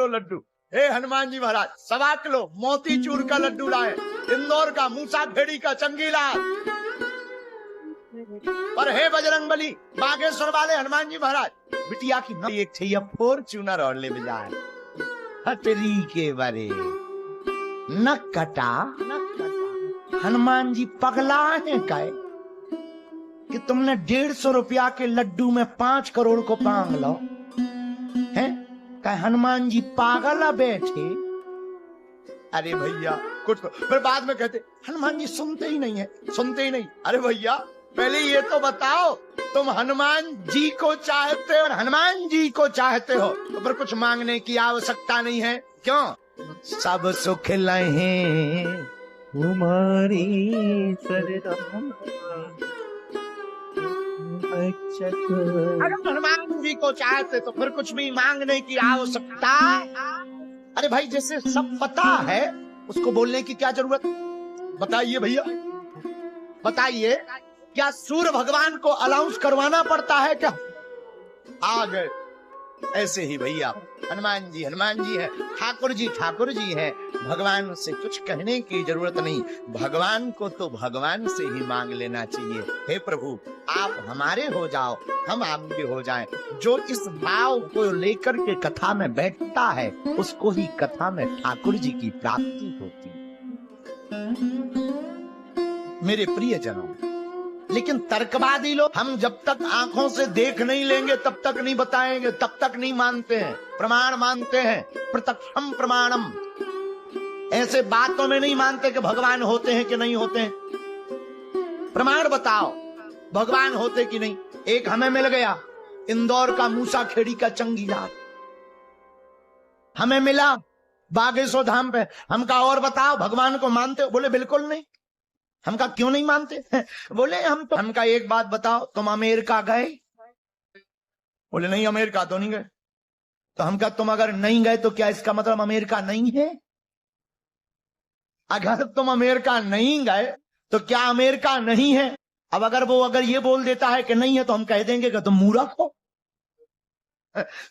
Kilo Laddu. हे हनुमान जी महाराज 1.25 kilo motichoor का लड्डू लाए, इंदौर का मूसा खेड़ी का चंगीला। पर हे बजरंगबली बागेश्वर वाले हनुमान जी महाराज, बिटिया की न एक चाहिए फॉर्च्यूनर और ले जाए। हटरी के बारे न कटा हनुमान जी पगला है काय कि तुमने 150 रुपया के लड्डू में 5 करोड़ को पांग लो है? काय हनुमान जी पागल बैठे? अरे भैया कुछ तो फिर बाद में कहते हनुमान जी सुनते ही नहीं है, सुनते ही नहीं। अरे भैया पहले ये तो बताओ, तुम हनुमान जी को चाहते हो और हनुमान जी को चाहते हो तो फिर कुछ मांगने की आवश्यकता नहीं है। क्यों? सब सुख लहे तुम्हारी शरण अगर हनुमान जी को चाहते तो फिर कुछ भी मांगने की आवश्यकता। अरे भाई जैसे सब पता है उसको बोलने की क्या जरूरत? बताइए भैया, बताइए क्या सूर्य भगवान को अनाउंस करवाना पड़ता है क्या? आ गए। ऐसे ही भैया हनुमान जी है, ठाकुर जी है। भगवान से कुछ कहने की जरूरत नहीं, भगवान को तो भगवान से ही मांग लेना चाहिए। हे प्रभु आप हमारे हो जाओ, हम आपके हो जाएं। जो इस भाव को लेकर के कथा में बैठता है उसको ही कथा में ठाकुर जी की प्राप्ति होती है। मेरे प्रिय जनों, लेकिन तर्कवादी लोग हम जब तक आंखों से देख नहीं लेंगे तब तक नहीं बताएंगे, तब तक नहीं मानते हैं। प्रमाण मानते हैं, प्रत्यक्षम प्रमाणम। ऐसे बातों में नहीं मानते कि भगवान होते हैं कि नहीं होते हैं। प्रमाण बताओ भगवान होते कि नहीं। एक हमें मिल गया इंदौर का मूसा खेड़ी का चंगीला, हमें मिला बागेश्वर धाम पे। हम कहा और बताओ भगवान को मानते हो? बोले बिल्कुल नहीं। हम कहा क्यों नहीं मानते? बोले हम कहा एक बात बताओ, तुम अमेरिका गए? बोले नहीं अमेरिका तो नहीं गए। तो हम कहा तुम अगर नहीं गए तो क्या इसका मतलब अमेरिका नहीं है? अगर तुम अमेरिका नहीं गए तो क्या अमेरिका नहीं है? अब अगर ये बोल देता है कि नहीं है तो हम कह देंगे कि तुम मूर्ख हो।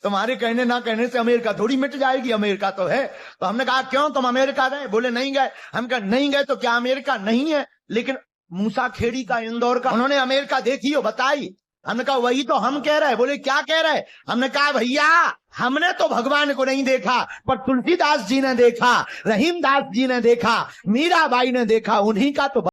तुम्हारे कहने ना कहने से अमेरिका थोड़ी मिट जाएगी, अमेरिका तो है। तो हमने कहा क्यों तुम अमेरिका गए? बोले नहीं गए। हम कहा नहीं गए तो क्या अमेरिका नहीं है? लेकिन मूसा खेड़ी का इंदौर का उन्होंने अमेरिका देखी हो बताई? हमने कहा वही तो हम कह रहे हैं। बोले क्या कह रहे हैं? हमने कहा भैया हमने तो भगवान को नहीं देखा, पर तुलसीदास जी ने देखा, रहीमदास जी ने देखा, मीराबाई ने देखा, उन्हीं का तो